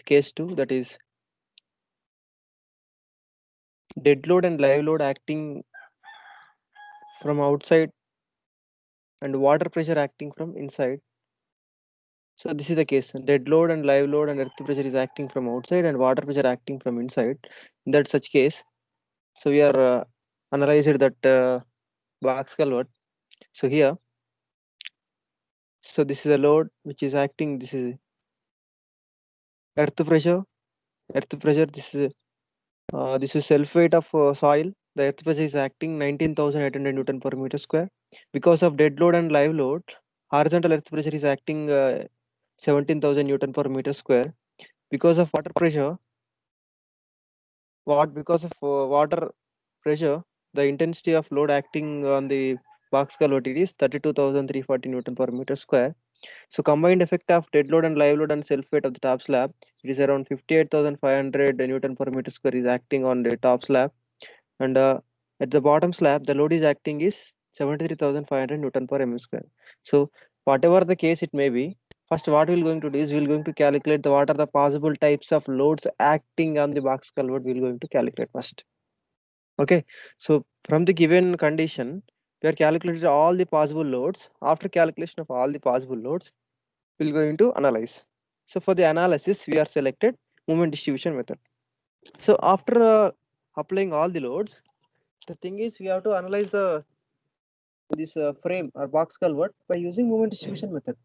case 2, that is dead load and live load acting from outside and water pressure acting from inside. So this is the case. Dead load and live load and earth pressure is acting from outside and water pressure acting from inside. In that such case, so we are analyzed that box culvert. So here, so this is a load which is acting. This is earth pressure. Earth pressure. This is self weight of soil. The earth pressure is acting 19,800 Newton per meter square. Because of dead load and live load, horizontal earth pressure is acting 17,000 Newton per meter square. Because of water pressure, because of water pressure, the intensity of load acting on the box culvert is 32,340 Newton per meter square. So combined effect of dead load and live load and self weight of the top slab, it is around 58,500 Newton per meter square is acting on the top slab, and at the bottom slab the load is acting is 73,500 Newton per mm square. So whatever the case it may be, first what we're going to do is we're going to calculate what are the possible types of loads acting on the box culvert. We're going to calculate first. Okay, so from the given condition, we are calculated all the possible loads. After calculation of all the possible loads, we're going to analyze. So for the analysis, we are selected moment distribution method. So after applying all the loads, the thing is we have to analyze this frame or box culvert by using moment distribution method.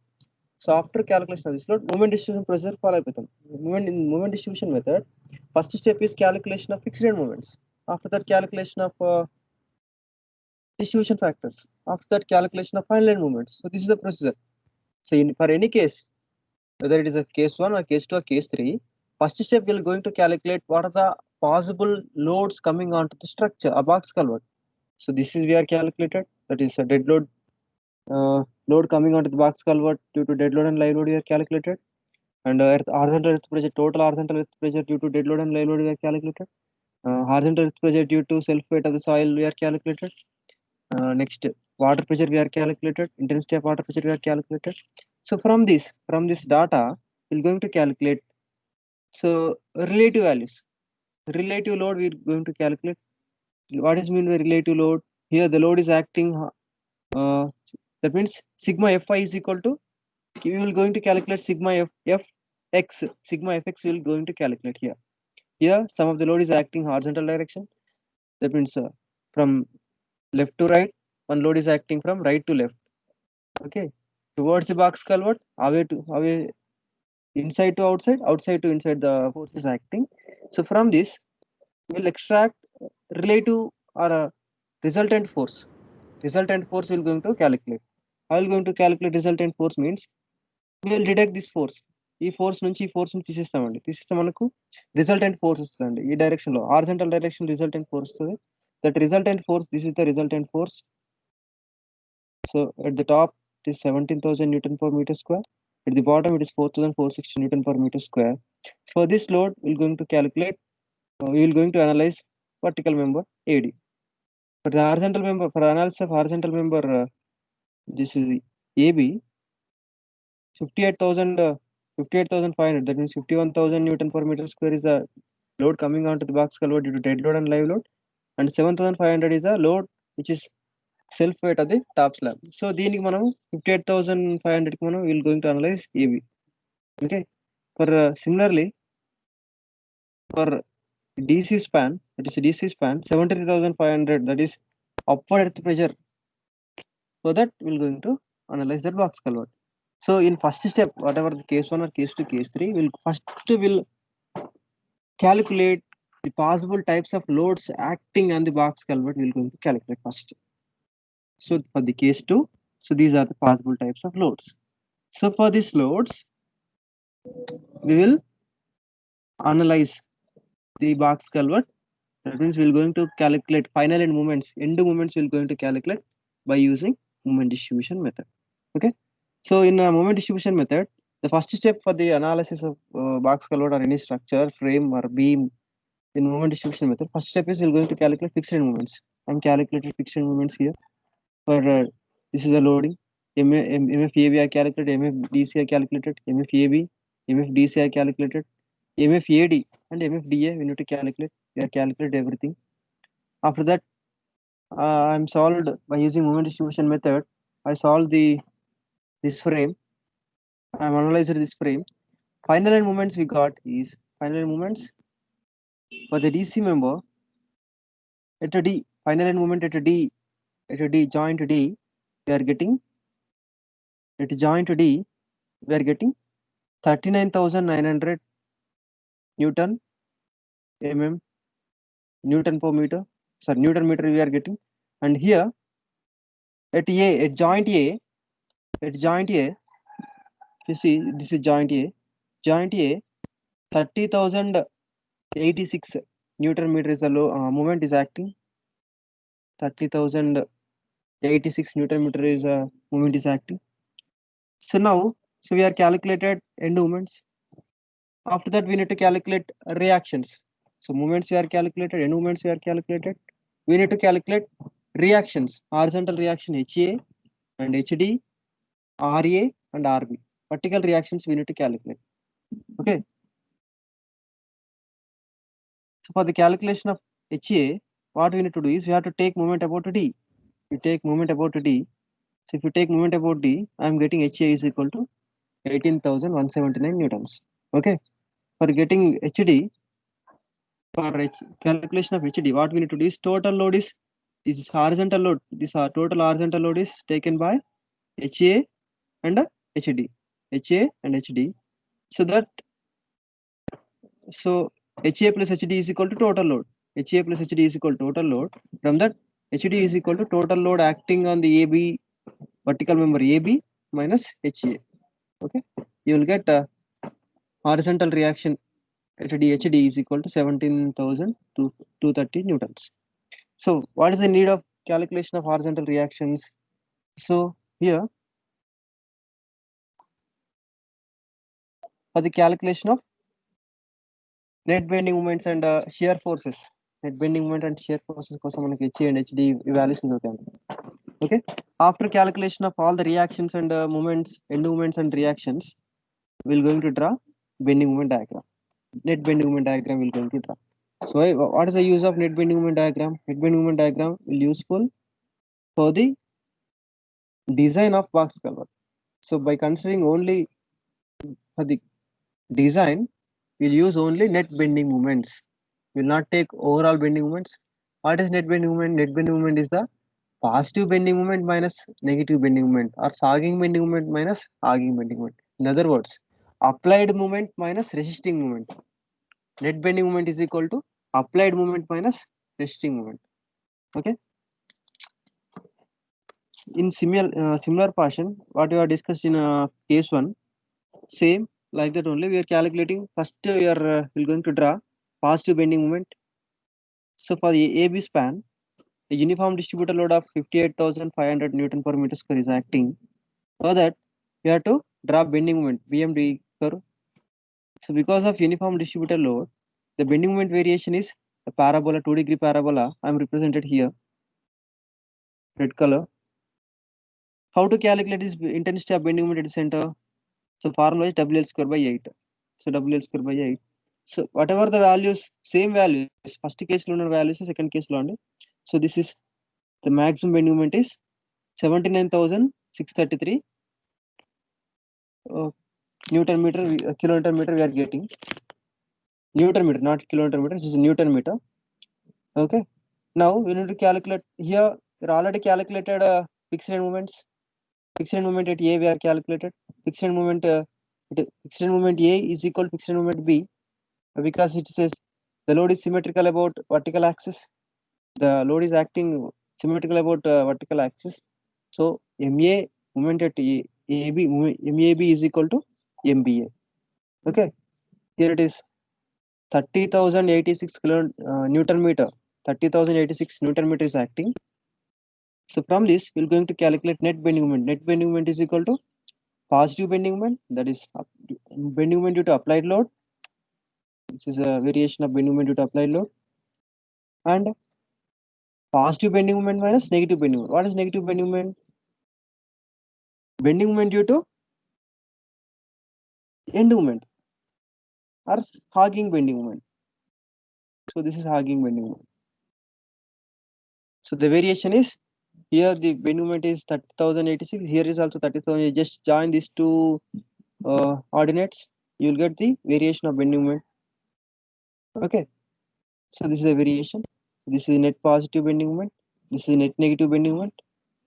So after calculation of this load, moment distribution procedure follow with them. Moment distribution method, first step is calculation of fixed end moments. After that, calculation of distribution factors. After that, calculation of final end moments. So this is the procedure. So for any case, whether it is a case 1 or case 2 or case 3, first step we are going to calculate what are the possible loads coming onto the structure, a box culvert. So this is we are calculated, that is a dead load load coming onto the box culvert due to dead load and live load we are calculated, and horizontal earth pressure, total horizontal earth pressure due to dead load and live load we are calculated. Horizontal earth pressure due to self weight of the soil we are calculated. Next, water pressure we are calculated, intensity of water pressure we are calculated. So from this data, we're going to calculate so relative values. Relative load we're going to calculate. What is mean by relative load? Here the load is acting. That means sigma Fi is equal to. We will going to calculate sigma Fx. Sigma Fx we will going to calculate here. Here some of the load is acting horizontal direction. That means from left to right. One load is acting from right to left. Okay, towards the box culvert, away inside to outside, outside to inside, the force is acting. So from this we'll extract relative or a resultant force. Resultant force we're going to calculate. How we're going to calculate resultant force means we will detect this force. ఈ force నుంచి ఈ force నుంచి తీసేస్తామండి. తీసేస్తే మనకు resultant force వస్తుందండి. ఈ direction లో horizontal direction resultant force వస్తుంది. That resultant force, this is the resultant force. So at the top it is 17,000 Newton per meter square. At the bottom it is 4,460 Newton per meter square. For this load, we're going to calculate. We will going to analyze vertical member AD. For the horizontal member, for the analysis of horizontal member, this is AB. 58,500. That means 51,000 Newton per meter square is the load coming onto the box culvert due to dead load and live load, and 7,500 is a load which is self weight of the top slab. So దీనికి మనం 58,500 కి మనం will going to analyze AB. Okay. For similarly for DC span, that is DC span 73,500, that is upward earth pressure. So that we're going to analyze that box culvert. So in first step, whatever the case 1 or case 2, case 3, we'll calculate the possible types of loads acting on the box culvert. We're going to calculate first. So for the case 2, so these are the possible types of loads. So for these loads, we will analyze the box culvert. That means we're going to calculate final end moments, end moments we're going to calculate by using moment distribution method. Okay. So in a moment distribution method, the first step for the analysis of box culvert or any structure, frame or beam in moment distribution method, first step is we're going to calculate fixed end moments. I'm calculated fixed end moments here. For this is a loading. MFAB I calculated, MFDC I calculated, MFAB, MFDC I calculated, MFAD and MFDA we need to calculate. We are calculate everything. After that, I'm solved by using moment distribution method. I solved this frame. I'm analyzed this frame. Final line moments we got is final line moments for the DC member at a D. Final line moment at a D joint D. We are getting at joint D. We are getting 39,900 Newton mm Newton per meter. Sorry, Newton meter we are getting. And here at A, at joint A, you see this is joint A. Joint A, 30,086 Newton meter is the moment is acting. 30,086 Newton meter is moment is acting. So now, so we are calculated end moments. After that, we need to calculate reactions. So moments we are calculated, end moments we are calculated. We need to calculate reactions, horizontal reaction HA and HD, RA and RB. Vertical reactions we need to calculate. Okay. So for the calculation of HA, what we need to do is we have to take moment about D. You take moment about D. So if you take moment about D, I am getting HA is equal to 18,179 newtons. Okay. For getting HD, for calculation of HD, what we need to do is total load is this is horizontal load. This total horizontal load is taken by HA and HD. HA and HD. So that so HA plus HD is equal to total load. HA plus HD is equal to total load. From that, HD is equal to total load acting on the AB vertical member AB minus HA. Okay, you will get horizontal reaction at HD is equal to 17,230 newtons. So what is the need of calculation of horizontal reactions? So here for the calculation of net bending moments and shear forces. Net bending moment and shear forces కోసం మనకి HE and HD evaluations అవుతాయి. Okay. After calculation of all the reactions and moments, end moments and reactions, we're going to draw bending moment diagram. Net bending moment diagram we're going to draw. So what is the use of net bending moment diagram? Net bending moment diagram will useful for the design of box culvert. So by considering only for the design, we'll use only net bending moments. We'll not take overall bending moments. What is net bending moment? Net bending moment is the positive bending moment minus negative bending moment, or sagging bending moment minus sagging bending moment. In other words, applied moment minus resisting moment. Net bending moment is equal to applied moment minus resisting moment. Okay. In similar fashion, what we have discussed in case 1, same like that only. We are calculating first. We're going to draw positive bending moment. So for the AB span, a uniform distributor load of 58,500 Newton per meter square is acting. For that, we have to draw bending moment BMD curve. So because of uniform distributor load, the bending moment variation is a parabola, 2-degree parabola. I am represented here, red color. How to calculate this intensity of bending moment at the center? So formula is WL square by 8. So WL square by 8. So whatever the values, same values, first case lo ఉన్న values, second case lo. So this is the maximum bending moment is 79,633 Newton meter, kilometer meter we are getting. Newton meter, not kilometer meter, this is Newton meter. Okay. Now we need to calculate here. We're already calculated fixed end moments. Fixed end moment at A we are calculated. Fixed end moment A is equal to fixed end moment B, because it says the load is symmetrical about vertical axis. The load is acting symmetrical about vertical axis. So MA moment at AB, MAB is equal to MBA. Okay. Here it is 30,086 Newton meter. 30,086 Newton meter is acting. So from this, we're going to calculate net bending moment. Net bending moment is equal to positive bending moment, that is bending moment due to applied load. This is a variation of bending moment due to applied load. And positive bending moment minus negative bending moment. What is negative bending moment? Bending moment due to end moment. or hogging bending moment. So this is hogging bending moment. So the variation is here the bending moment is 30,086. Here is also 30,000. You just join these two ordinates, you will get the variation of bending moment. Okay. So this is a variation. This is net positive bending moment. This is net negative bending moment.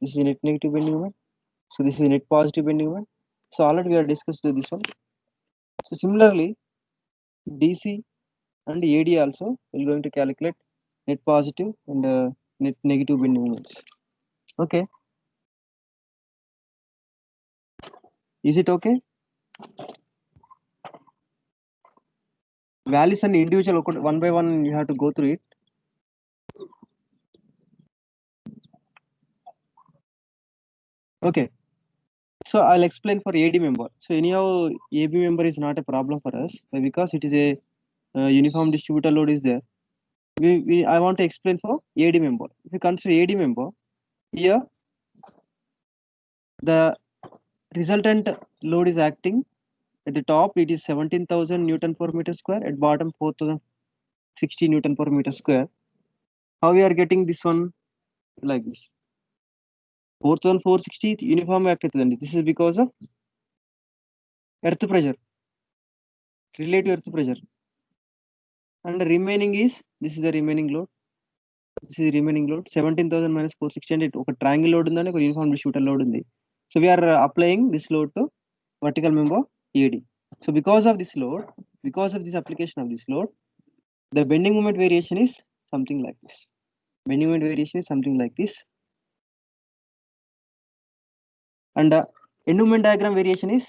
This is net negative bending moment. So this is net positive bending moment. So already we have discussed this one. So similarly, DC and AD also we're going to calculate net positive and net negative bending moments. Okay. Is it okay? Values and individual one by one you have to go through it. Okay. So I'll explain for AD member. So anyhow, AB member is not a problem for us because it is a uniform distributor load is there. I want to explain for AD member. If you consider AD member, here the resultant load is acting at the top. It is 17,000 Newton per meter square. At bottom 4,060 Newton per meter square. How we are getting this one like this? 4,460 uniform active. This is because of earth pressure, relative earth pressure, and the remaining is this is the remaining load. This is the remaining load 17,000 minus 460 and ఒక triangle load ఉందని ఒక uniform distributor load ఉంది. So we are applying this load to vertical member AD. So because of this load, because of this application of this load, the bending moment variation is something like this. Bending moment variation is something like this. And end moment diagram variation is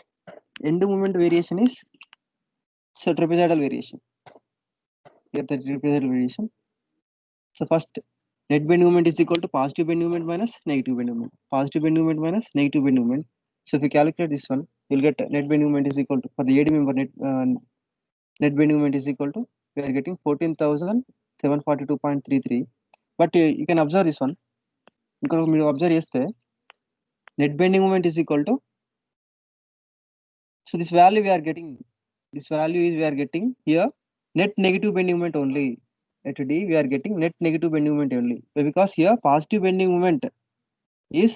so trapezoidal variation. Here the trapezoidal variation. So first net bending moment is equal to positive bending moment minus negative bending moment. Positive bending moment minus negative bending moment. So if you calculate this one, you'll get net bending moment is equal to for the AD member net bending moment is equal to we are getting 14,742.33. But you can observe this one. Because you observe yesterday, net bending moment is equal to. So this value we are getting. This value is we are getting here net negative bending moment only. At D we are getting net negative bending moment only because here positive bending moment is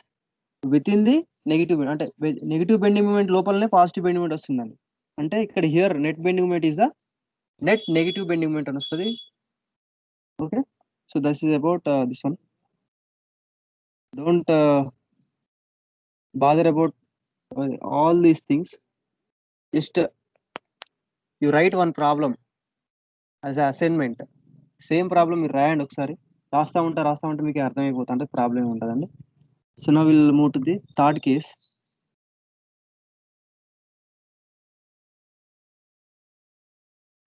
within the negative అంటే negative bending moment లోపలనే positive bending moment వస్తుందండి అంటే ఇక్కడ here net bending moment is the net negative bending moment అని వస్తుంది okay so that is about this one don't bother about all these things. Just you write one problem as an assignment. Same problem మీరు రాయండి ఒకసారి రాస్తా ఉంటే మీకు అర్థమైపోతుంది అంటే ప్రాబ్లం ఉంటుందండి. So now we'll move to the third case.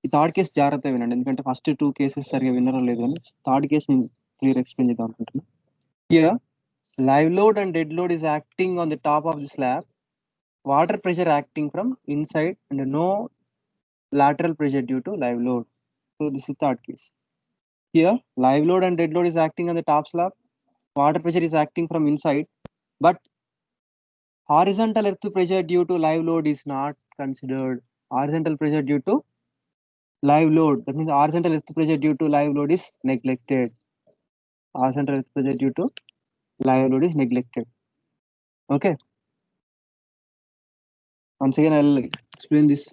ఈ థర్డ్ కేసు జాగ్రత్తగా వినండి ఎందుకంటే ఫస్ట్ టూ కేసెస్ సరిగా వినడం లేదు కానీ థర్డ్ కేసు నేను క్లియర్ ఎక్స్ప్లెయిన్ చేద్దాం అనుకుంటున్నాను. Here live load and dead load is acting on the top of the slab. Water pressure acting from inside and no lateral pressure due to live load. So this is third case. Here live load and dead load is acting on the top slab. Water pressure is acting from inside, but horizontal earth pressure due to live load is not considered. Horizontal pressure due to live load, that means horizontal earth pressure due to live load is neglected. Horizontal earth pressure due to live load is neglected. Okay. Once again, I'll explain this.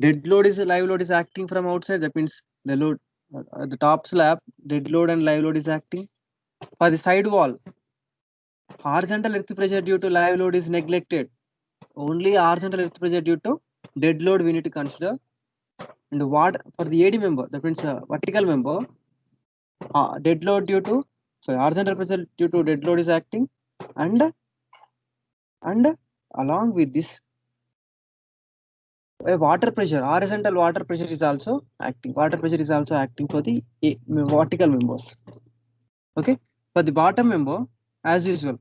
Dead load is live load is acting from outside. That means the load at the top slab, dead load and live load is acting. For the side wall, horizontal earth pressure due to live load is neglected. Only horizontal earth pressure due to dead load we need to consider. And what for the AD member, that means vertical member, dead load due to horizontal pressure due to dead load is acting, and along with this water pressure, horizontal water pressure is also acting. Water pressure is also acting for the vertical members. Okay, for the bottom member as usual,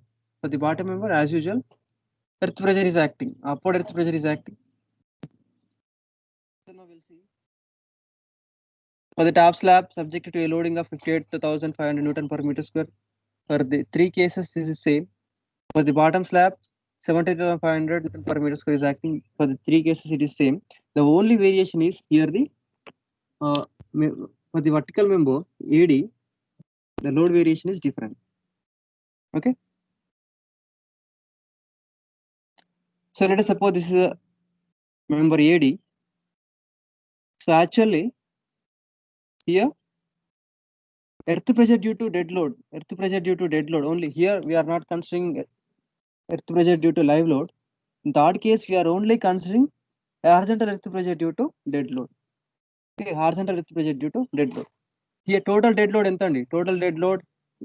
earth pressure is acting, upward earth pressure is acting. So now we'll see. For the top slab subjected to a loading of 58,500 Newton per meter square. For the three cases this is same. For the bottom slab 70,500 Newton per meter square is acting. For the three cases it is same. The only variation is here the for the vertical member AD, the load variation is different. Okay. So let us suppose this is a member AD. So actually here earth pressure due to dead load, only. Here we are not considering earth pressure due to live load. In that case, we are only considering horizontal earth pressure due to dead load. Okay, horizontal earth pressure due to dead load. Here total dead load entandi. Total dead load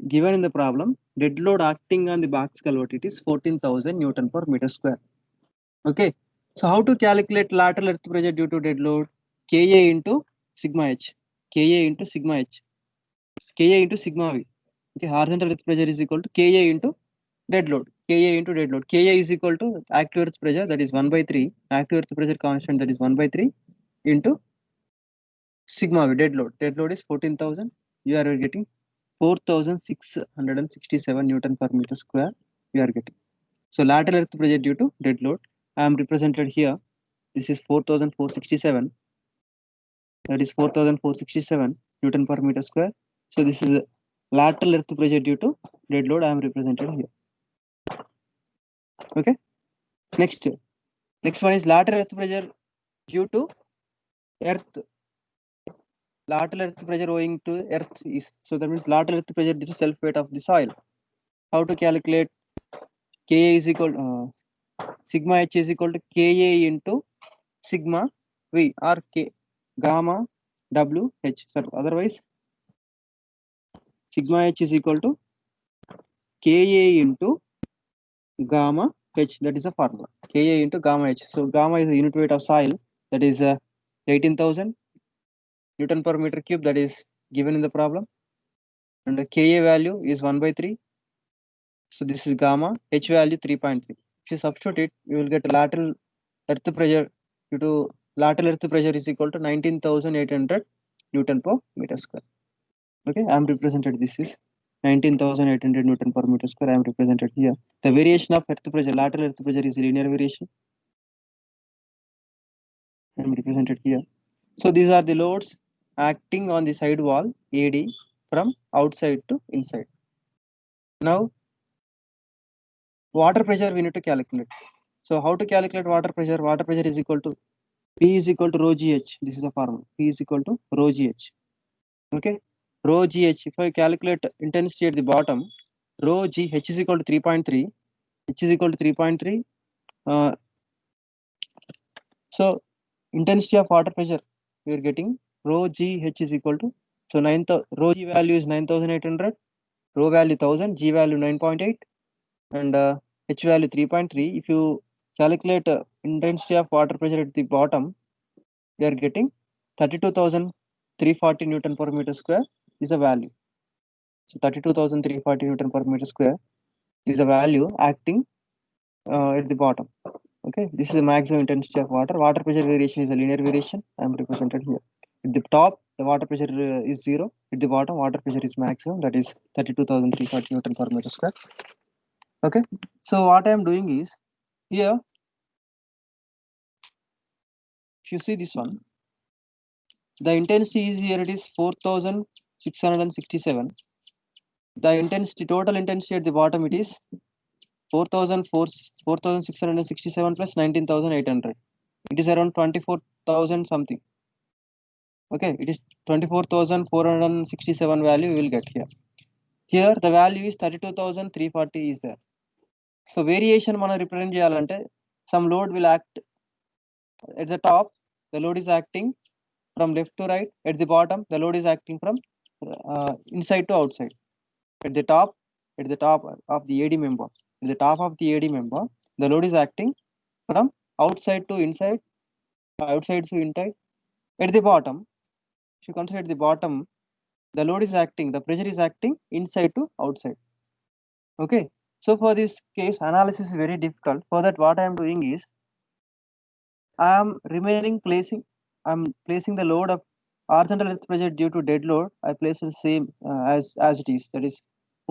given in the problem, dead load acting on the box culvert, it is 14,000 Newton per meter square. Okay, so how to calculate lateral earth pressure due to dead load? Ka into sigma h, Ka into sigma h, Ka into sigma v. Okay, horizontal earth pressure is equal to Ka into dead load. Ka into dead load. Ka is equal to active earth pressure, that is 1/3. Active earth pressure constant, that is 1/3 into sigma v, dead load. Dead load is 14,000. You are getting 4,667 Newton per meter square. You are getting. So lateral earth pressure due to dead load, I am represented here. This is 4,467. That is 4,467 Newton per meter square. So this is lateral earth pressure due to dead load. I am represented here. Okay. Next one is lateral earth pressure due to earth. Lateral earth pressure owing to earth is, so that means lateral earth pressure due to self weight of the soil. How to calculate? Ka is equal sigma h is equal to Ka into sigma v or K gamma w h. So otherwise sigma h is equal to Ka into gamma h. That is a formula. Ka into gamma h. So gamma is the unit weight of soil, that is 18,000 Newton per meter cube, that is given in the problem, and the Ka value is 1/3. So this is gamma, h value 3.3. If you substitute it, you will get lateral earth pressure due to lateral earth pressure is equal to 19,800 Newton per meter square. Okay, I am represented. This is 19,800 Newton per meter square. I am represented here. The variation of earth pressure, lateral earth pressure, is linear variation. I am represented here. So these are the loads acting on the side wall AD from outside to inside. Now water pressure we need to calculate. So how to calculate water pressure? Water pressure is equal to P is equal to rho GH. This is the formula. P is equal to rho GH. Okay, rho GH. If I calculate intensity at the bottom, rho GH is equal to 3.3. H is equal to 3.3. So intensity of water pressure we are getting rho GH is equal to, so rho G value is 9,800, rho value 1000, G value 9.8, and H value 3.3. If you calculate intensity of water pressure at the bottom, we are getting 32,340 Newton per meter square is the value. So 32,340 Newton per meter square is the value acting at the bottom. Okay, this is the maximum intensity of water. Water pressure variation is a linear variation. I am represented here. At the top, the water pressure is 0. At the bottom, water pressure is maximum. That is 32,340 Newton per meter square. Okay, so what I am doing is here, if you see this one, the intensity is here, it is 4,667. The intensity, total intensity at the bottom, it is 4,667 plus 19,800. It is around 24,000 something. Okay, it is 24,467 value we will get here. Here the value is 32,340 is there. So variation మనం represent చేయాలంటే some load will act at the top, the load is acting from left to right. At the bottom, the load is acting from inside to outside. At the top of the AD member, at the top of the AD member, the load is acting from outside to inside, outside to inside. At the bottom, if you consider at the bottom, the load is acting, the pressure is acting inside to outside. Okay, so for this case analysis is very difficult. For that, what I am doing is I am placing the load of horizontal earth pressure due to dead load. I place the same as it is, that is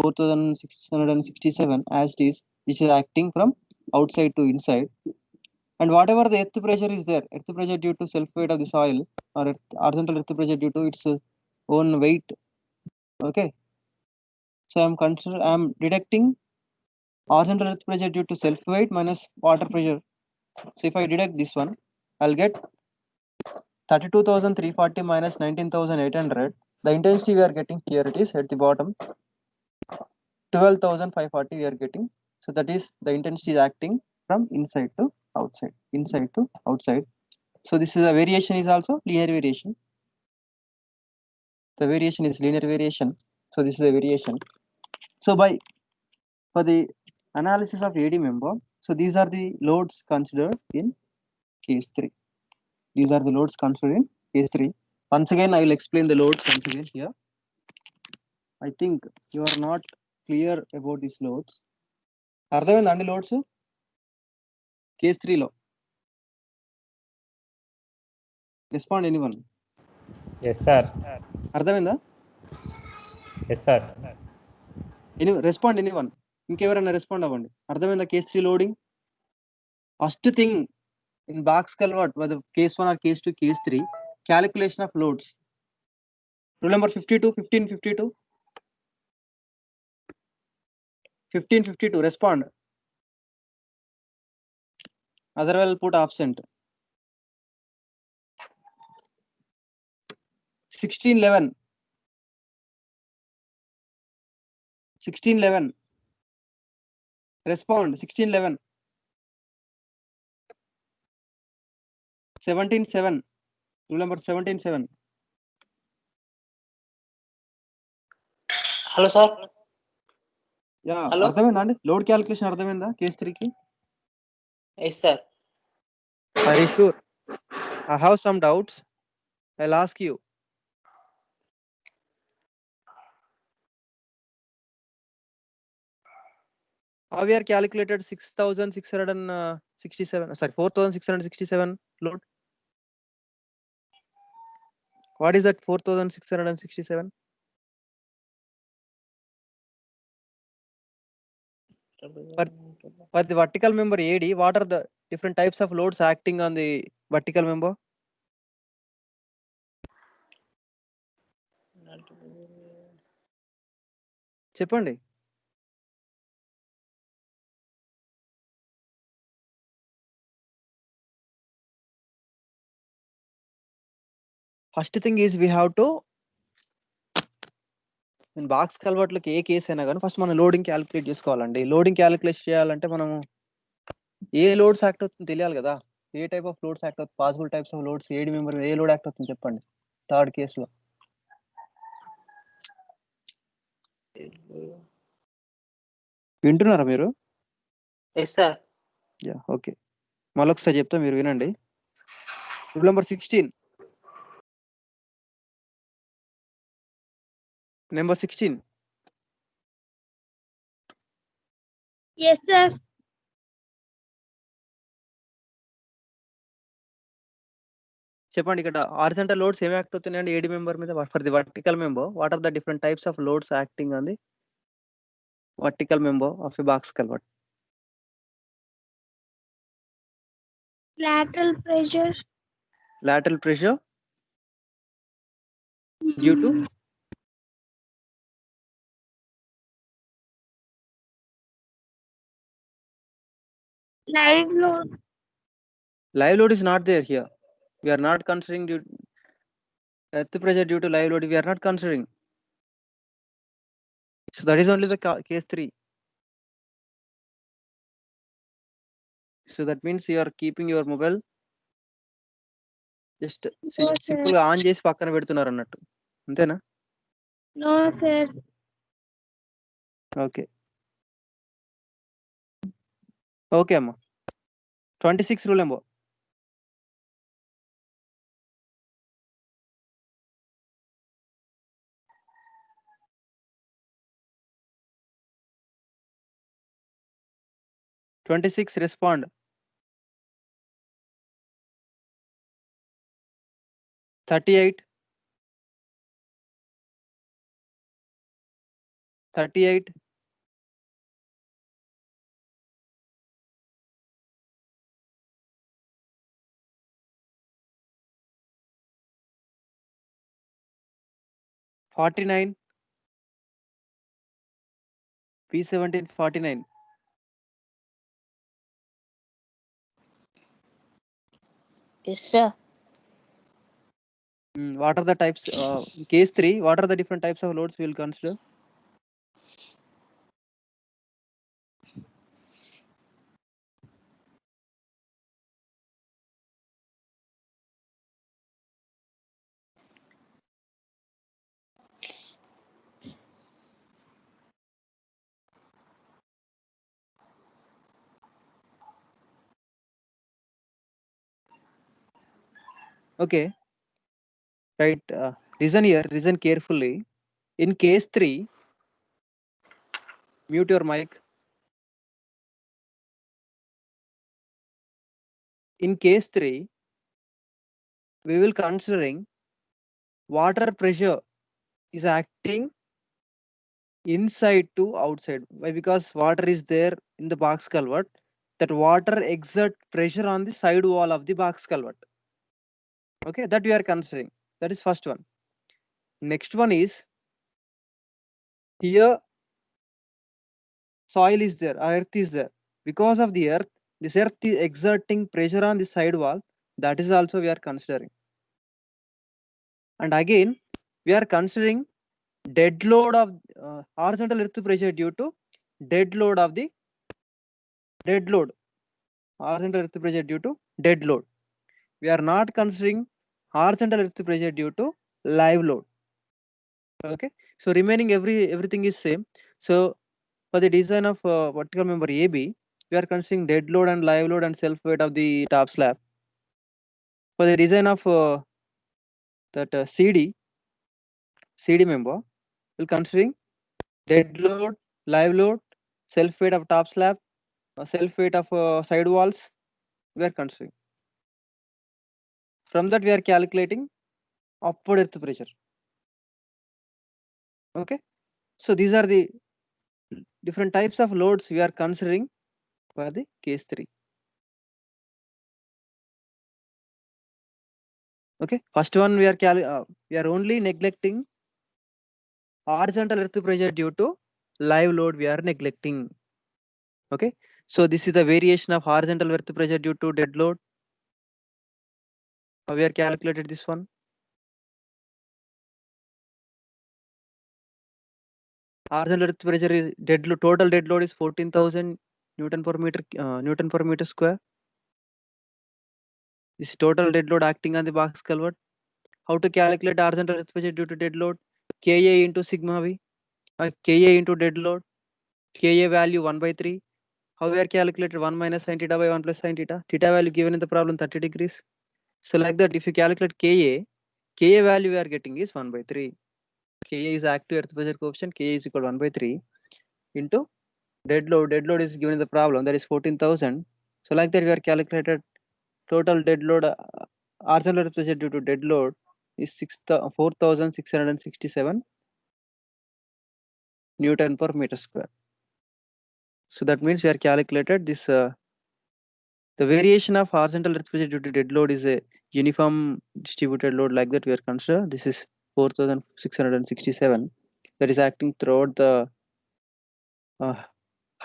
4,667 as it is, which is acting from outside to inside. And whatever the earth pressure is there, earth pressure due to self weight of the soil, or horizontal earth pressure due to its own weight. Okay. So I'm deducting horizontal earth pressure due to self weight minus water pressure. So if I deduct this one, I'll get 32,340 minus 19,800. The intensity we are getting here, it is at the bottom, 12,540 we are getting. So that is the intensity is acting from inside to outside, inside to outside. So this is a variation is also linear variation. The variation is linear variation. So this is a variation. So for the analysis of AD member, so these are the loads considered in case 3. These are the loads considered in case 3. Once again, I will explain the loads once again here. I think you are not clear about these loads. అర్థమైందా అండి loads case 3 లో? Respond anyone? Yes sir. అర్థమైందా? Yes sir. Respond anyone? ఇంకెవరైనా respond అవ్వండి. అర్థమైందా case 3 loading? First thing in box convert whether case 1 or case 2, case 3, calculation of loads. Rule number 52, 1552. 1552, respond. Otherwise put absent. 1611. 1611. Respond. 1611. 17:7. Rule number 17:7. Hello sir. Yeah, Hello? అర్థమైందా అండి? Load calculation అర్థమైందా case 3 కి? Yes sir. Are you sure? I have some doubts. I'll ask you. How we are calculated 6,667, sorry, 4,667 load? What is that 4,667? For the vertical member AD, what are the different types of loads acting on the vertical member? చెప్పండి. First thing is we have to box కన్వర్ట్లకి ఏ case అయినా కానీ first మనం loading calculate చేసుకోవాలండి. Loading calculate చేయాలంటే మనము ఏ లోడ్స్ యాక్ట్ అవుతుంది తెలియాలి కదా. ఏ టైప్ ఆఫ్ లోడ్స్ యాక్ట్ అవుతుంది, పాసిబుల్ టైప్స్ ఆఫ్ లోడ్స్, ఏడి మెంబర్ ఏ లోడ్ యాక్ట్ అవుతుంది చెప్పండి థర్డ్ కేసులో. వింటున్నారా మీరు? Yes sir. Yeah, okay. మళ్ళొకసారి చెప్తా, మీరు వినండి. Rule number 16. Number 16. Yes, sir. చెప్పండి, ఇక్కడ హారిజాంటల్ లోడ్స్ ఏమి యాక్ట్ అవుతున్నాయండి ఏడి మెంబర్ మీద? For the vertical member, what are the different types of loads acting on the vertical member of a box culvert? Lateral pressure. Lateral pressure due to Live load. live load is not there here. We are not considering earth pressure due to live load. We are not considering. So that is only the case 3. So that means you are keeping your mobile just simple గా on చేసి పక్కన పెడుతున్నారు అన్నట్టు, అంతేనా? No, sir. Okay, okay అమ్మా. 26 rule number. respond. 38. 38. 49. P17 49. Yes, sir. What are the types? Case 3. What are the different types of loads we will consider? Okay. Right. Listen here. Listen carefully. In case 3, mute your mic. In case 3, we will considering water pressure is acting inside to outside. Why? Because water is there in the box culvert. That water exert pressure on the side wall of the box culvert. Okay, that we are considering. That is first one. Next one is here soil is there, earth is there. Because of the earth, this earth is exerting pressure on the side wall. That is also we are considering. And again, we are considering dead load of horizontal earth pressure due to dead load of the dead load. Horizontal earth pressure due to dead load. We are not considering horizontal earth pressure due to live load. Okay, so remaining everything is same. So for the design of vertical member AB, we are considering dead load and live load and self weight of the top slab. For the design of that CD member, we're considering dead load, live load, self weight of top slab, self weight of side walls. We are considering. From that, we are calculating upward earth pressure. Okay, so these are the different types of loads we are considering for the case 3. Okay, first one we are only neglecting horizontal earth pressure due to live load. We are neglecting. Okay, so this is the variation of horizontal earth pressure due to dead load. We are calculated this one. Horizontal earth pressure is dead load. Total dead load is 14,000 Newton per meter square. This is total dead load acting on the box culvert. How to calculate horizontal earth pressure due to dead load? Ka into sigma v. Ka into dead load. Ka value 1/3. How we are calculated 1 minus sin theta by 1 plus sin theta. Theta value given in the problem 30 degrees. So like that, if you calculate Ka value we are getting is 1/3. Ka is active earth pressure coefficient. Ka is equal to 1/3 into dead load. Dead load is given in the problem, that is 14,000. So like that, we are calculated total dead load. Horizontal earth pressure due to dead load is 4,667 Newton per meter square. So that means we are calculated this. The variation of horizontal earth pressure due to dead load is a uniform distributed load, like that we are considered. This is 4,667. That is acting throughout the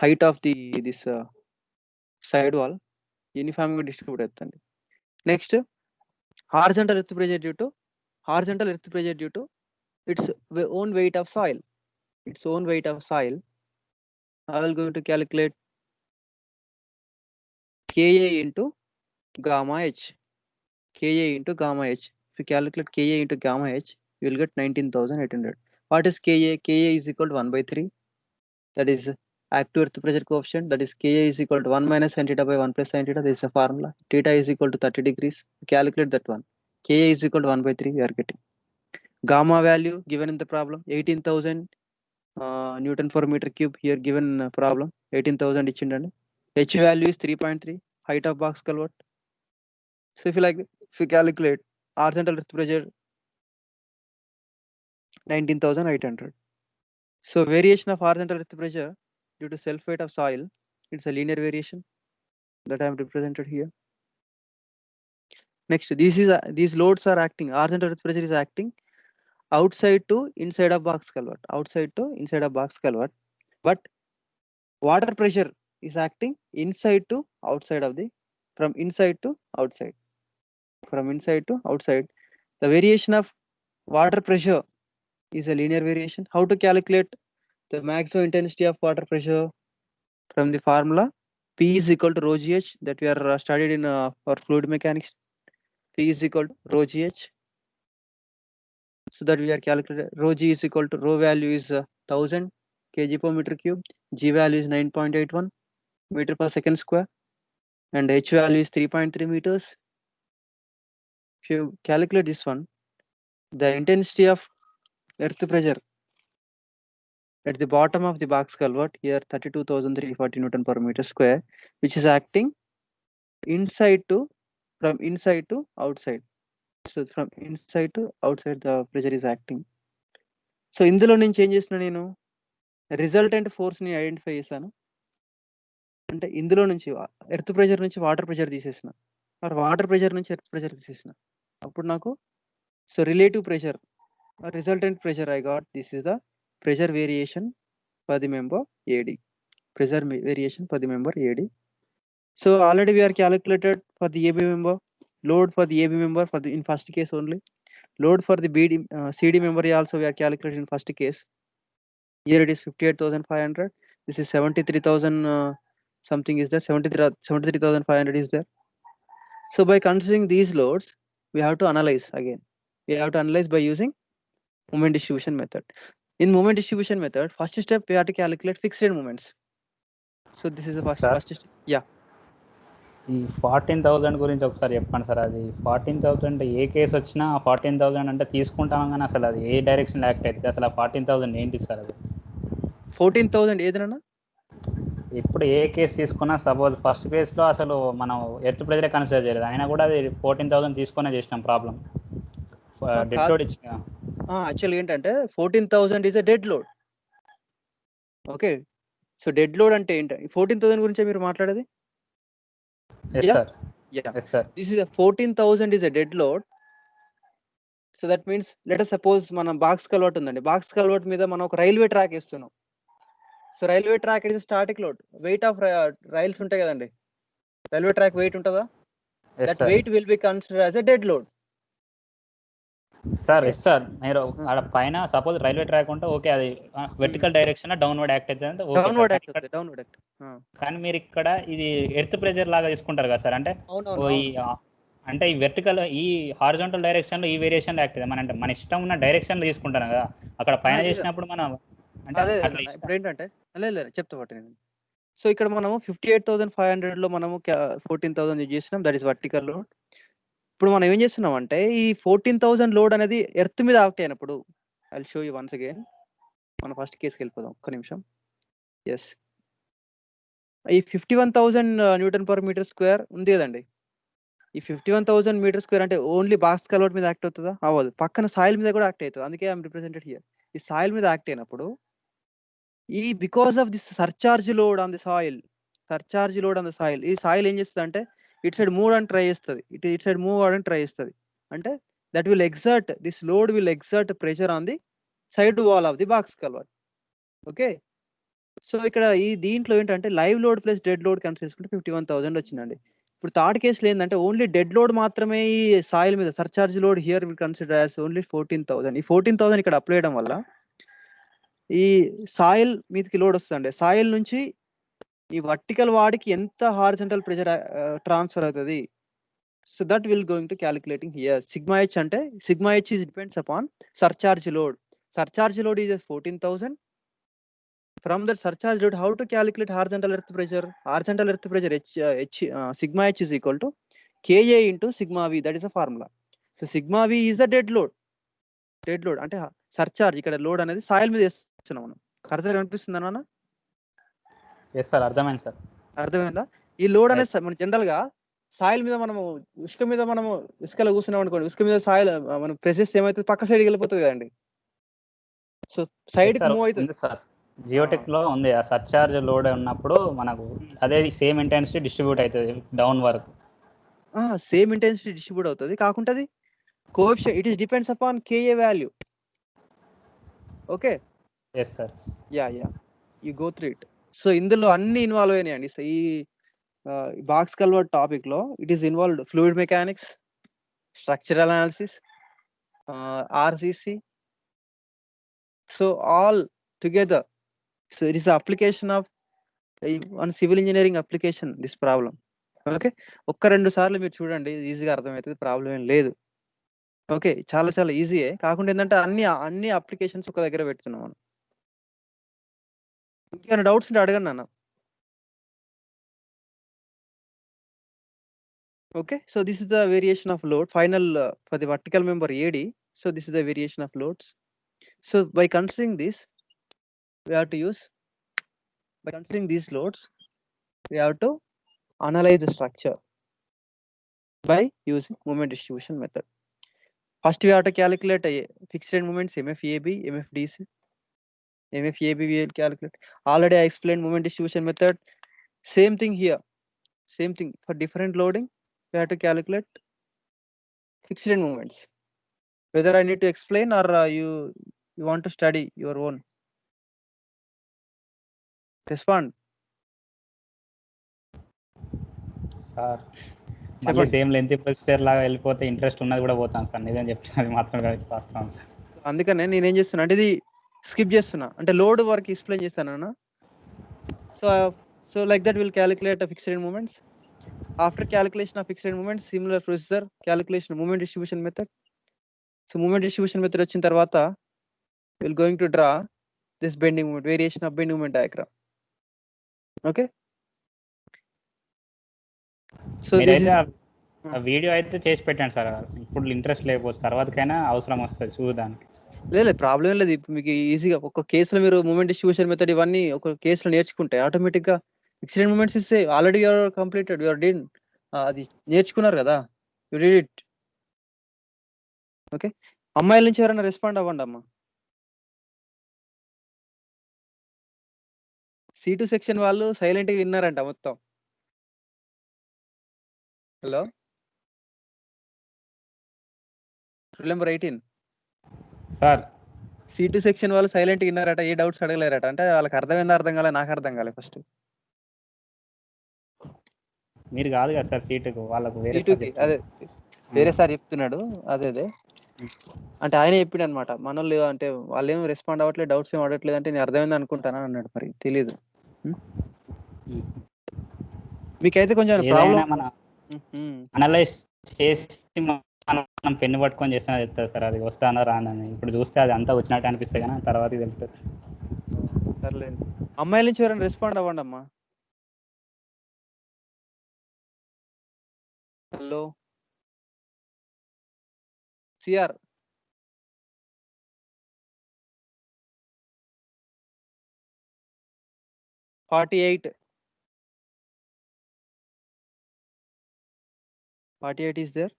height of this sidewall, uniformly distributed. Next, horizontal earth pressure due to its own weight of soil. Its own weight of soil. I will going to calculate Ka into gamma h. Ka into gamma h. If you calculate Ka into gamma h, you will get 19,800. What is Ka? Ka is equal to 1/3. That is active earth pressure coefficient. That is Ka is equal to 1 minus sin theta by 1 plus sin theta. This is a formula. Theta is equal to 30 degrees. Calculate that one. Ka is equal to 1/3. We are getting. Gamma value given in the problem 18,000 Newton per meter cube. Here given problem 18,000 each and H value is 3.3. Height of box culvert. So if you calculate horizontal earth pressure 19,800. So variation of horizontal earth pressure due to self weight of soil, it's a linear variation that I have represented here. Next, these loads are acting. Horizontal earth pressure is acting outside to inside of box culvert, outside to inside of box culvert, but water pressure is acting inside to outside of the, from inside to outside, from inside to outside. The variation of water pressure is a linear variation. How to calculate the maximum intensity of water pressure? From the formula P is equal to rho gh that we are studied in for fluid mechanics. P is equal to rho gh. So that we are calculating rho g is equal to, rho value is 1000 kg per meter cube, g value is 9.81 meter per second square, and h value is 3.3 meters. If you calculate this one, the intensity of earth pressure at the bottom of the box culvert here 32,340 Newton per meter square, which is acting inside to, from inside to outside. So from inside to outside the pressure is acting. So ఇందులో నేను change చేసిన, నేను resultant force ని identify చేశాను. అంటే ఇందులో నుంచి earth pressure నుంచి వాటర్ ప్రెషర్ తీసేసిన, మరి వాటర్ ప్రెషర్ నుంచి ఎర్త్ ప్రెషర్ తీసేసిన. అప్పుడు నాకు so relative pressure, resultant pressure I got, this is the pressure variation for the member AD, pressure variation for the member AD. So already we are calculated for the AB member, load for the AB member for the in first case only, load for the BD CD member also we are calculated in first case. Here it is 58,500. This is 73,000 something is there, 73,500 is there. So by considering these loads, we have to analyze again. We have to analyze by using moment distribution method. In moment distribution method, first step we have to calculate fixed moments. So this is the first step. Yeah. ఈ 14,000 గురించి ఒకసారి చెప్పండి sir. అది 14,000 ఏ case వచ్చినా 14,000 అంటే తీసుకుంటాం, కానీ అసలు అది ఏ డైరెక్షన్ యాక్ట్ అవుతుంది, అసలు ఆ 14,000 ఏంటి సార్? అది 14,000 ఏదైనా ఇప్పుడు ఏ కేసు తీసుకున్నా, సపోజ్ ఫస్ట్ కేసులో అసలు మనం ఎర్త్ ప్రెజరే కన్సిడర్ చేయలేదు, అయినా కూడా అది 14,000 తీసుకునే చేసినాం ప్రాబ్లం. డెడ్ లోడ్ ఇచ్చిన యాక్చువల్గా ఏంటంటే 14,000 is a dead load. Okay, so dead load అంటే ఏంటి? 14,000 గురించే మీరు మాట్లాడేది? Yes, Yeah. sir. Yeah. Yes, sir. This is a 14,000 is a dead load. So that means let us suppose మనం బాక్స్ కల్వర్ట్ ఉందండి, బాక్స్ కల్వర్ట్ మీద మనం ఒక రైల్వే ట్రాక్ వేస్తున్నాం. So railway track is static load, weight of rails ఉంటాయి కదండి, railway track weight ఉంటుందా? That weight will be consider as a dead load. Sir yes sir, మీరు ఆడ పైన సపోజ్ రైల్వే ట్రాక్ ఉంటే ఓకే, అది వెర్టికల్ డైరెక్షన్ డౌన్వర్డ్ యాక్ట్ అవుతుంది, downward act. కానీ మీరు ఇక్కడ ఇది ఎర్త్ ప్రెజర్ లాగా తీసుకుంటారు కదా సార్, అంటే అంటే ఈ వెర్టికల్ ఈ హారిజాంటల్ డైరెక్షన్ లో ఈ వేరియేషన్ యాక్ట్ అవుతుంది, అంటే మన ఇష్టం ఉన్న డైరెక్షన్ లో తీసుకుంటాం కదా, అక్కడ పైన చేసినప్పుడు మనం ఇప్పుడు ఏంటంటే చెప్తా పట్టు నేను. సో ఇక్కడ మనము 58,500 లో మనము 14,000 యూజ్ చేసినాం, దట్ ఈస్ వర్టికల్ లోడ్. ఇప్పుడు మనం ఏం చేస్తున్నాం అంటే ఈ 14,000 లోడ్ అనేది ఎర్త్ మీద యాక్ట్ అయినప్పుడు, I will show you once again. మన ఫస్ట్ కేసుకి వెళ్ళిపోదాం, ఒక్క నిమిషం. ఎస్, ఈ 51,000 న్యూటన్ పర్ మీటర్ స్క్వేర్ ఉంది కదండి, ఈ 51,000 మీటర్ స్క్వేర్ అంటే ఓన్లీ బాక్స్ కల్వర్ట్ మీద యాక్ట్ అవుతుందా? అవ్వదు, పక్కన సాయిల్ మీద కూడా యాక్ట్ అవుతుంది. అందుకే ఐఎమ్ రిప్రజెంటెడ్ హియర్. ఈ సాయిల్ మీద యాక్ట్ అయినప్పుడు ఈ because of this surcharge load on the soil, surcharge load on the soil, ఈ సాయిల్ ఏం చేస్తుంది అంటే ఇట్ సైడ్ మూవ్ అని ట్రై చేస్తుంది, ఇట్ సైడ్ మూవ్ అవడానికి ట్రై చేస్తుంది. అంటే that will exert, this load will exert pressure on the side wall of the box culvert. Okay, so ఇక్కడ ఈ దీంట్లో ఏంటంటే live load plus dead load consider చేసుకుంటే 51,000 వచ్చిందండి. ఇప్పుడు థర్డ్ కేసులో ఏంటంటే ఓన్లీ డెడ్ లోడ్ మాత్రమే ఈ సాయిల్ మీద, surcharge load here will consider as only 14,000. ఈ 14,000 ఇక్కడ అప్లై చేయడం వల్ల ఈ సాయిల్ మీదకి లోడ్ వస్తుందండి, సాయిల్ నుంచి ఈ వర్టికల్ వాడికి ఎంత హారిజాంటల్ ప్రెషర్ ట్రాన్స్ఫర్ అవుతుంది. So that will going to calculating here. Sigma H అంటే sigma H is depends upon surcharge load. Surcharge load is 14,000. From that surcharge load, how to calculate horizontal earth pressure? Horizontal earth pressure sigma h is equal to Ka into sigma v. That is a formula. So sigma v is the dead load. Dead load అంటే surcharge, ఇక్కడ load అనేది soil మీద వేస్తున్నాం మనం. కరెక్ట్గా కనిపిస్తుందా నాన్న? Yes sir, అర్థమైంది సార్. అర్థమైందా? ఈ లోడ్ అనేది మన జనరల్ గా సాయిల్ మీద మనము ఇసుక మీద మనము ఇసుకలో కూర్చున్నాం అనుకోండి, ఇసుక మీద సాయిల్ మనం ప్రెస్ చేస్తే ఏమైతుంది, పక్క సైడ్కి వెళ్ళిపోతుంది కదండి. సో సైడ్ మూవ్ అవుతుంది సార్. జియోటెక్ లో ఉంది, ఆ సర్చార్జ్ లోడ్ ఉన్నప్పుడు మనకు అదే సేమ్ ఇంటెన్సిటీ డిస్ట్రిబ్యూట్ అవుతుంది డౌన్ వరకు. సేమ్ ఇంటెన్సిటీ డిస్ట్రిబ్యూట్ అవుతుంది, కాకుంటే అది coefficient, it is depends upon Ka value. Okay. Yes, sir. Yeah. You go through it. So ఇందులో అన్ని ఇన్వాల్వ్ అయినాయండి. సో ఈ బాక్స్ కల్వర్ట్ టాపిక్ లో it is involved fluid mechanics, structural analysis, RCC. So all together. So it is the application of one civil engineering application, this problem. Okay, ఒక్క 2 సార్లు మీరు చూడండి, ఈజీగా అర్థమవుతుంది, ప్రాబ్లం ఏం లేదు. ఓకే, చాలా చాలా ఈజీయే, కాకుండా ఏంటంటే అన్ని అప్లికేషన్స్ ఒక దగ్గర పెడుతున్నాం మనం. ఇంకేమైనా డౌట్స్ ఉంటే అడగండి అన్న. Okay, so this is the variation of load final for the vertical member AD. So this is the variation of loads. So by considering this, we have to use, by considering these loads, we have to analyze the structure by using moment distribution method. First we have to calculate a fixed end moments MFAB, MFDC. MFAB we will calculate. Already I explained moment distribution method. Same thing here. Same thing for different loading. We have to calculate fixed end moments. Whether I need to explain or you want to study your own. Respond. Sir మళ్ళీ same length procedure లాగా వెళ్ళిపోతే interest ఉన్నది కూడా పోతాను sir, నిజం చెప్తాను, అది మాత్రం వాస్తవం సార్. అందుకనే నేనేం చేస్తున్నా అంటే ఇది స్కిప్ చేస్తున్నా, అంటే లోడ్ వరకు ఎక్స్ప్లెయిన్ చేస్తానన్నా. So like that we'll calculate a fixed end moments. After calculation of fixed end moments, similar procedure, calculation of moment distribution method. So moment distribution method వచ్చిన తర్వాత we'll going to draw this bending moment, variation of bending moment diagram. Okay, so this is ఆ video అయితే చేసి పెట్టండి sir, ఇప్పుడు interest లేకపోతే తర్వాతకైనా అవసరం వస్తుంది చూడడానికి. లేదు ప్రాబ్లం లేదు, ఇప్పుడు మీకు ఈజీగా ఒక కేసులో మీరు మూమెంట్ డిస్ట్రిబ్యూషన్ మెథడ్ ఇవన్నీ ఒక కేసులో నేర్చుకుంటే ఆటోమేటిక్ గా ఫిక్స్డ్ మూమెంట్స్ ఇస్తే already you are completed, you are did, అది నేర్చుకున్నారు కదా, యు డిడ్ ఇట్. ఓకే, అమ్మాయిల నుంచి ఎవరైనా రెస్పాండ్ అవ్వండి అమ్మా. C2 సెక్షన్ వాళ్ళు సైలెంట్ గా విన్నారంట మొత్తం. Hello, number 18 sir C2 section వాళ్ళు సైలెంట్ గా విన్నారట, ఏ డౌట్స్ అడగలేరట. అంటే వాళ్ళకి అర్థమైందా అర్థం కాలే, నాకు అర్థం కాలే ఫస్ట్. మీరు కాదు కదా సార్ సీటుకు, వాళ్ళకు వేరే C2కి అదే వేరే సార్ చెప్తున్నాడు. అదే అంటే ఆయన చెప్పిండు అనమాట, మనోళ్ళు అంటే వాళ్ళు ఏం రెస్పాండ్ అవ్వట్లేదు, డౌట్స్ ఏం అడగట్లేదు, అంటే నేను అర్థమైంది అనుకుంటాను అన్నాడు. మరి తెలియదు, మీకైతే కొంచెం ప్రాబ్లం అనలైజ్ చేసి మనం పెన్ను పట్టుకొని చేస్తున్నా చెప్తారు సార్, అది వస్తానో రానని. ఇప్పుడు చూస్తే అది అంతా వచ్చినట్టు అనిపిస్తుంది కానీ తర్వాత తెలుస్తుంది. సర్లేండి, అమ్మాయిల నుంచి ఎవరైనా రెస్పాండ్ అవ్వండి అమ్మా. Hello CR, $48 is there.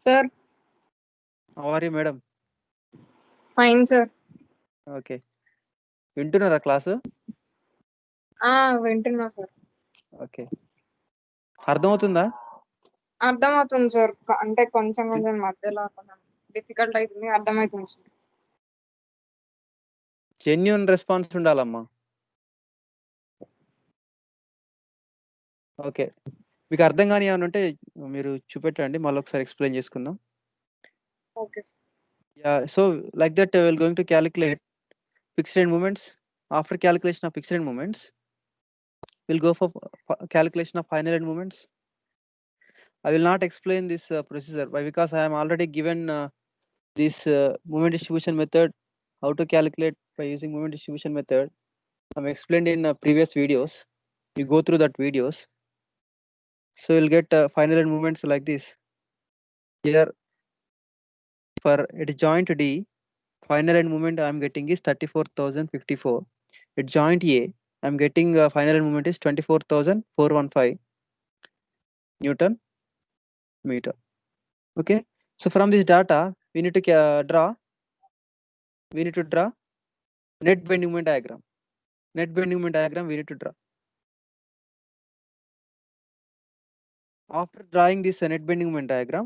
Sir, How are you, madam? fine, sir. Okay, వింటున్నారా క్లాసు? వింటున్నా సార్. ఓకే, అర్థమవుతుందా? అర్థమవుతుంది సార్, అంటే కొంచెం మధ్యలో డిఫికల్ట్ అవుతుంది, అర్థమవుతుంది సార్. జెన్యూన్ రెస్పాన్స్ ఉండాలమ్మా. ఓకే, మీకు అర్థం కాని ఏమైనా ఉంటే మీరు చూపెట్టండి, మళ్ళీ ఒకసారి ఎక్స్ప్లెయిన్ చేసుకుందాం. Okay sir. Yeah, so like that we're going to calculate fixed end moments. After calculation of fixed end moments, we'll go for calculation of final end moments. I will not explain this procedure because I am already given this moment distribution method, how to calculate by using moment distribution method. I'm explained in previous videos. You go through that videos. So you'll get final end moments like this. Here for at joint D, final end moment I am getting is 34,054. At joint A, I am getting final end moment is 24,415 Newton meter. Okay, so from this data we need to draw net bending moment diagram. Net bending moment diagram we need to draw. After drawing this net bending moment diagram,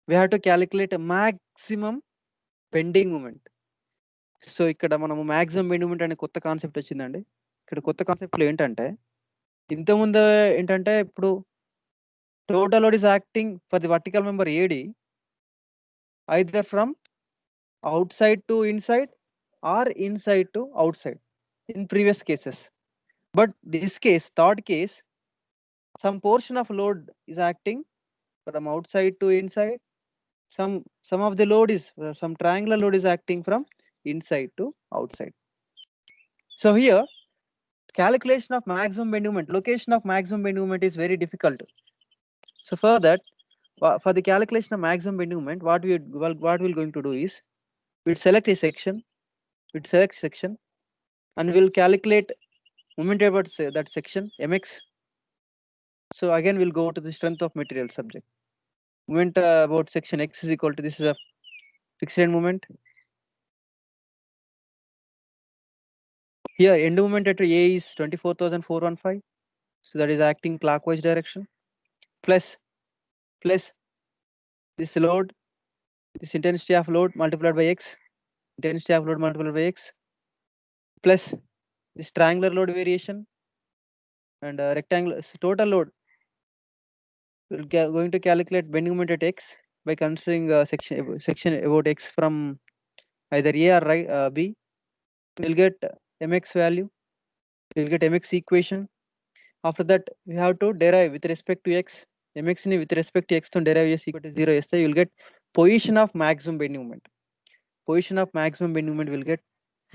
we have to calculate a maximum bending moment. So ఇక్కడ మనము maximum bending moment అనే కొత్త concept వచ్చిందండి. ఇక్కడ కొత్త కాన్సెప్ట్లో ఏంటంటే, ఇంతకుముందు ఏంటంటే ఇప్పుడు total load is acting for the vertical member AD either from outside to inside or inside to outside in previous cases. But this case, third case, some portion of load is acting from outside to inside. Some of the load is some triangular load is acting from inside to outside. So here, calculation of maximum bending moment, location of maximum bending moment is very difficult. So for that, for the calculation of maximum bending moment, what we're going to do is we'll select a section, and we'll calculate moment about that section mx. So again we'll go to the strength of material subject. Moment about section x is equal to, this is a fixed end moment. Here end moment at A is 24,415. So that is acting clockwise direction. Plus this load, this intensity of load multiplied by x, intensity of load multiplied by x, plus this triangular load variation and rectangular total load. We're going to calculate bending moment at x by considering section about x from either A or B. We'll get mx value, we'll get mx equation. After that we have to derive with respect to x, mx ni with respect to x to derive is equal to 0 yes, you'll get position of maximum bending moment. Position of maximum bending moment will get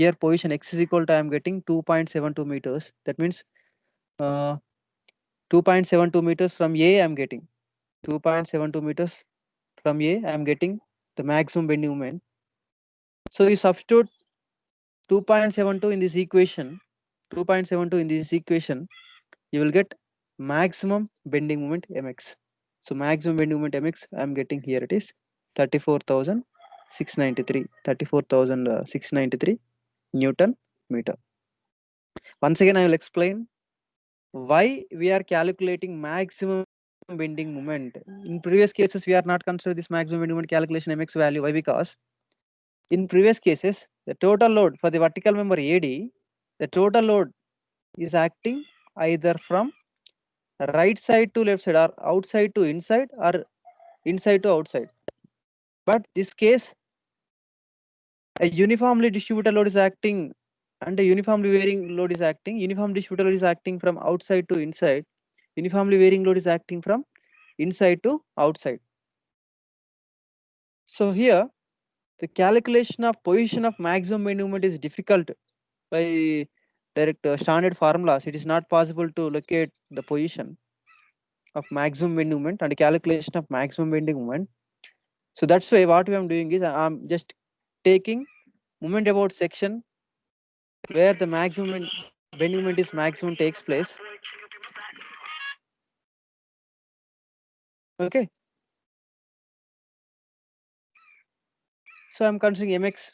here position x is equal to, I am getting 2.72 meters. That means 2.72 meters from A I am getting 2.72 meters from A I am getting the maximum bending moment. So you substitute 2.72 in this equation, 2.72 in this equation, you will get maximum bending moment mx. So maximum bending moment mx I am getting here, it is 34,693 Newton meter. Once again I will explain why we are calculating maximum bending moment. In previous cases we are not considered this maximum bending moment calculation mx value. Why? Because in previous cases the total load for the vertical member AD, the total load is acting either from right side to left side or outside to inside or inside to outside. But this case a uniformly distributed load is acting and a uniformly varying load is acting. Uniform distributed load is acting from outside to inside. Uniformly varying load is acting from inside to outside. So here the calculation of position of maximum bending moment is difficult by direct standard formulas. It is not possible to locate the position of maximum bending moment and calculation of maximum bending moment. So that's why what we am doing is I'm just taking moment about section where the maximum bending moment is maximum takes place. Okay. So I'm considering mx.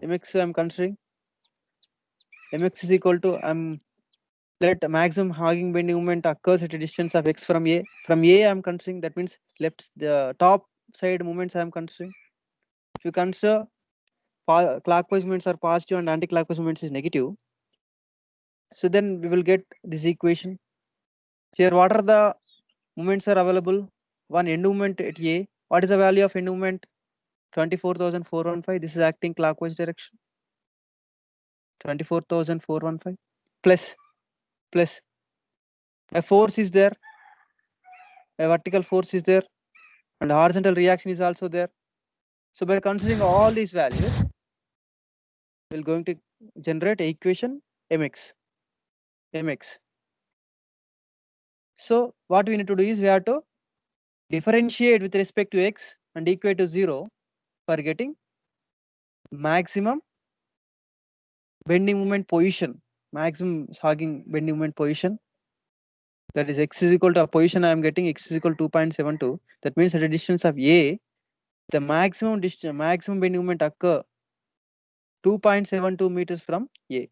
I'm considering mx is equal to let maximum hogging bending moment occurs at a distance of x from A. From A I'm considering, that means left the top side moments I'm considering. If you consider clockwise moments are positive and anti-clockwise moments is negative, so then we will get this equation. Here what are the moments are available? One end moment at A. What is the value of end moment? 24,415. This is acting clockwise direction. 24,415 plus a force is there, a vertical force is there, and horizontal reaction is also there. So by considering all these values, we're going to generate a equation mx. So what we need to do is we have to differentiate with respect to x and equate to 0 for getting maximum bending moment position, maximum hogging bending moment position. That is x is equal to a position I am getting x is equal to 2.72. That means at a distance of A, the maximum bending moment occur 2.72 meters from A.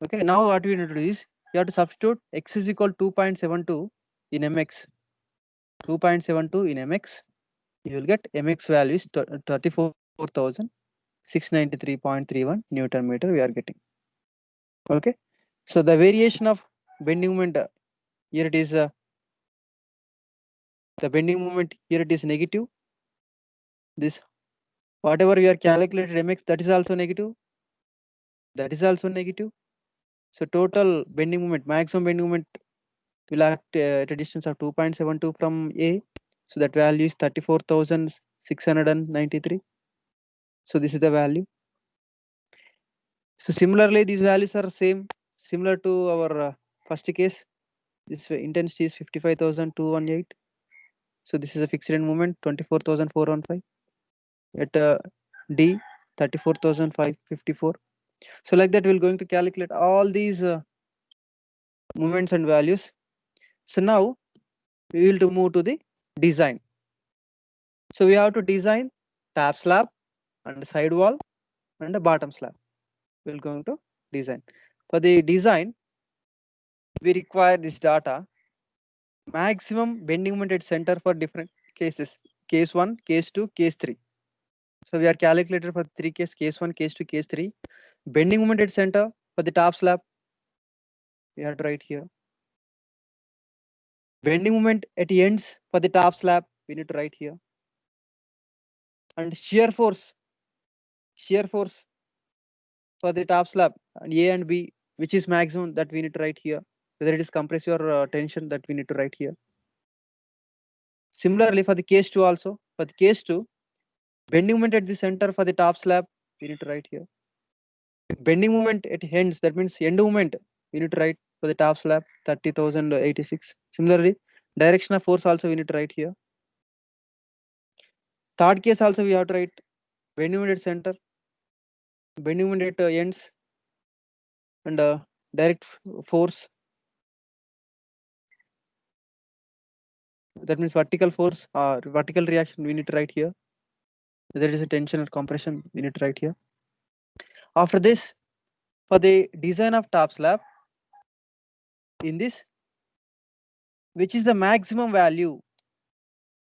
Okay, now what we need to do is you have to substitute x is equal to 2.72 in mx. 2.72 in mx, you will get mx value is 34,693. 693.31 Newton meter we are getting. Okay, so the variation of bending moment here it is the bending moment here it is negative. This whatever we are calculated mx, that is also negative. That is also negative. So total bending moment, maximum bending moment will act at a distance of 2.72 from A. So that value is 34,693. So this is the value. So similarly, these values are same, similar to our first case. This intensity is 55,218. So this is a fixed end moment, 24,415. At D, 34,554. So like that, we're going to calculate all these moments and values. So now we will to move to the design. So we have to design top slab and side wall and the bottom slab. We're going to design. For the design, we require this data. Maximum bending moment at center for different cases. Case 1, case 2, case 3. So we are calculated for 3 cases, case 1, case 2, case 3. Bending moment at center for the top slab. We have to write here. Bending moment at ends for the top slab. We need to write here. And shear force for the top slab and A and B, which is maximum, that we need to write here. Whether it is compressive or tension, that we need to write here. Similarly for the case 2 also, for the case 2, bending moment at the center for the top slab, we need to write here. Bending moment at ends, that means end moment, we need to write for the top slab 30,086. Similarly, direction of force also we need to write here. Third case also we have to write bending moment at center, bending moment at ends, and direct force. That means vertical force or vertical reaction we need to write here. Whether it is a tension or compression, we need to write here. After this, for the design of top slab, in this, which is the maximum value?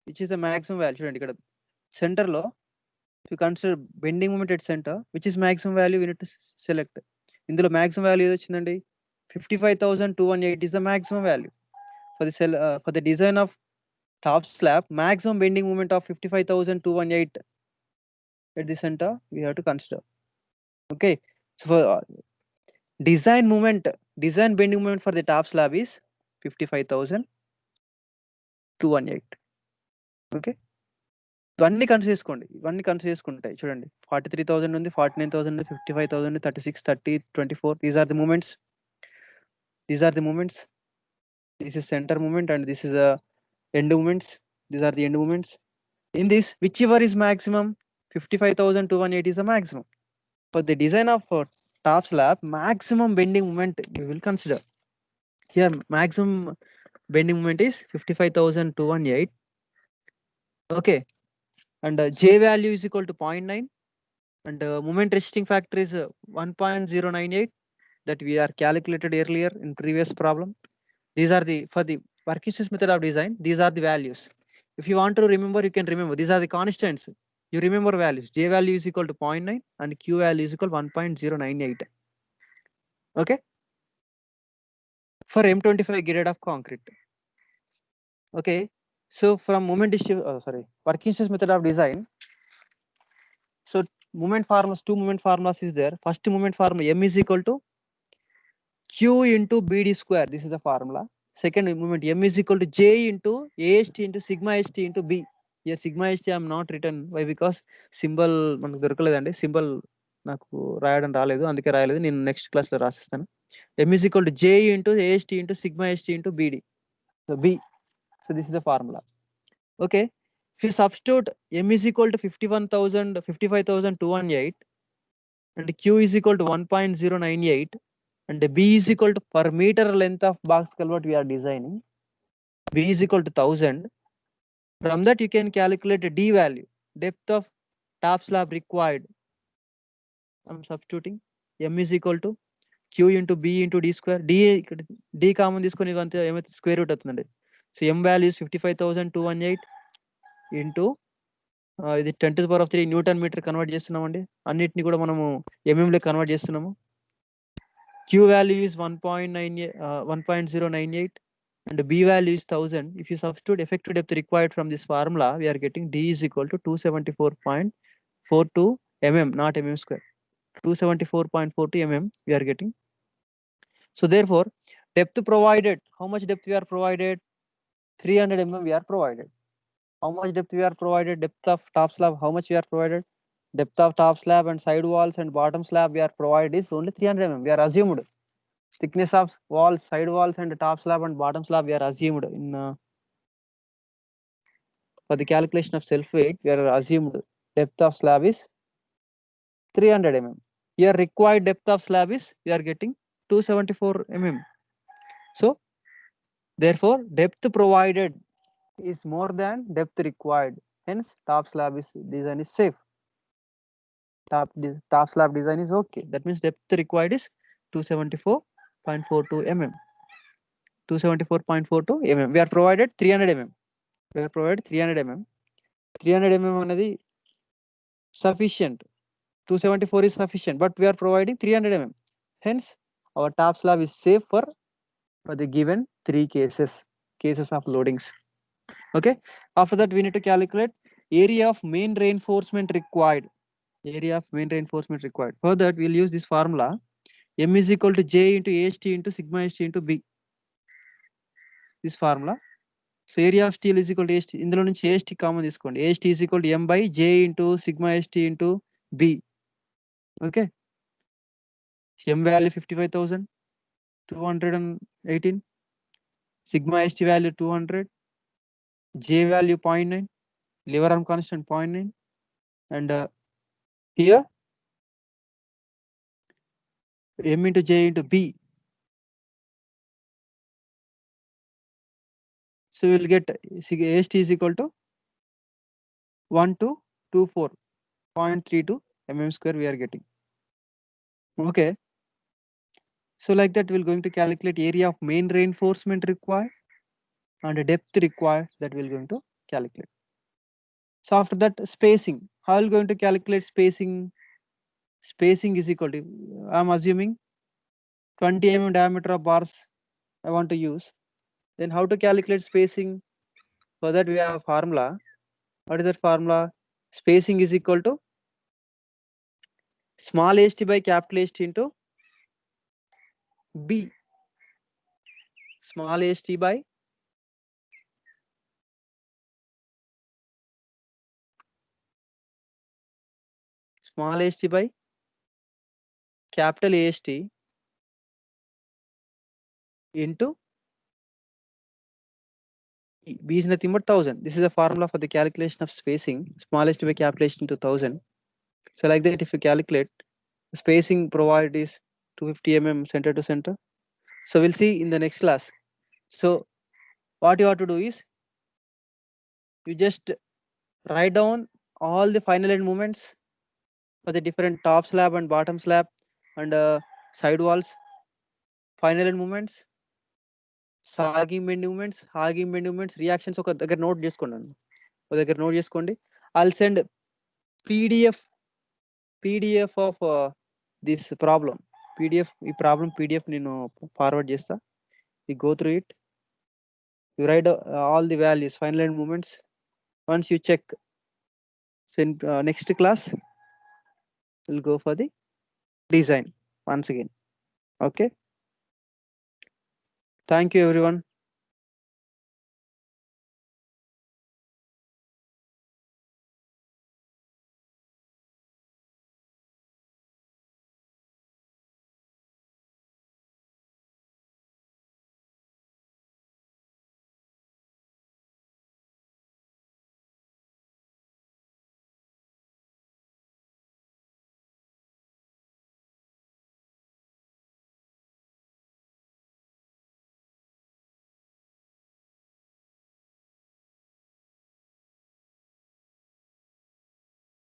Which is the maximum value? And ikkada center lo, if you consider bending moment at center, which is maximum value, we need to select. Indulo maximum value is vachindandi 55,218 is the maximum value for the cell for the design of top slab. Maximum bending moment of 55,218 at the center we have to consider. Okay, so for design bending moment for the top slab is 55,218. Okay, ఇవన్నీ consider చేసుకోండి, ఇవన్నీ consider చేసుకుంటాయి చూడండి. 43,000 ఉంది, 49,000 ఉంది, 55,000, 36, 30, 24. These are the moments. This is center moment and this is a end moments. These are the end moments. In this, whichever is maximum, 55,218 is the maximum. For the design of top slab, maximum bending moment we will consider. Here maximum bending moment is 55,218. Okay, and J value is equal to 0.9 and moment resisting factor is 1.098 that we are calculated earlier in previous problem. These are the, for the working stress method of design, these are the values. If you want to remember, you can remember. These are the constants. You remember values. J value is equal to 0.9 and Q value is equal to 1.098. Okay. For M25 grade of concrete. Okay. So from moment working stress method of design. So moment formulas, two moment formulas is there. First moment formula M is equal to Q into BD square. This is the formula. Second moment M is equal to J into AST into sigma ST into B. Here sigma ST I am not written. Why? Because symbol మనకు దొరకలేదండి, symbol నాకు రాయడం రాలేదు, అందుకే రాయలేదు. నేను next class లో రాసిస్తాను. M is equal to J into AST into sigma ST into BD. So B. So this is the formula. Okay. If you substitute M is equal to 55,218 and Q is equal to 1.098 and B is equal to per meter length of box culvert we are designing, B is equal to 1000. From that you can calculate a D value, depth of top slab required. I'm substituting M is equal to Q into B into D square. D common తీసుకొని ఇవంతా ఏమైతే square root అవుతుందండి. So M value is 55,218 into ఇది 10⁻³ Newton metre convert చేస్తున్నామండి. అన్నిటిని కూడా మనము MM లో కన్వర్ట్ చేస్తున్నాము. Q value is 1.098 and B value is 1000. If you substitute effective depth required from this formula, we are getting D is equal to 274.42 mm, not mm square. 274.42 mm we are getting. So therefore, depth provided, how much depth we are provided? 300 mm we are provided. How much depth we are provided? Depth of top slab, how much we are provided? Depth of top slab and side walls and bottom slab we are provided is only 300 mm. We are assumed. Thickness of walls, side walls and top slab and bottom slab we are assumed in for the calculation of self weight. We are assumed depth of slab is 300 mm. Here required depth of slab is we are getting 274 mm. So therefore depth provided is more than depth required. Hence top slab is design is safe. Top slab design is okay. That means depth required is 274.42 mm. 274.42 mm. We are provided 300 mm. We are provided 300 mm. 300 mm anadi sufficient. 274 is sufficient, but we are providing 300 mm. Hence, our top slab is safe for the given 3 cases of loadings. Okay. After that, we need to calculate area of main reinforcement required. Area of main reinforcement required. For that, we'll use this formula. M is equal to J into AST into sigma ST into B. This formula. So area of steel is equal to AST. ఇందులో నుంచి AST common తీసుకోండి. AST is equal to M by J into sigma ST into B. Okay. M value 55,218. Sigma ST value 200. J value 0.9. Lever arm constant 0.9. And here M into J into B. So we will get AST is equal to 1224.32 mm square we are getting. Okay. So like that we're going to calculate area of main reinforcement required and depth required that we're going to calculate. So after that spacing, how are you going to calculate spacing? Spacing is equal to, I'm assuming 20 mm diameter of bars I want to use. Then how to calculate spacing? For that we have a formula. What is that formula? Spacing is equal to small st by capital ST into B. Small st by small st by capital AST into B is nothing but 1000. This is the formula for the calculation of spacing. Small st by capital ST into 1000. So like that, if you calculate, spacing provided is 250 mm center to center. So we'll see in the next class. So what you have to do is you just write down all the final end moments for the different top slab and bottom slab and side walls. Final end moments, sagging bend movements, hogging bend movements, reactions. ఒక దగ్గర note చేసుకోండి, ఒక దగ్గర note చేసుకోండి. I'll send PDF of this problem. ఈ problem PDF నేను forward చేస్తా. You go through it. You write all the values, final end moments. Once you check, so in next class, we'll go for the design once again. Okay. Thank you, everyone.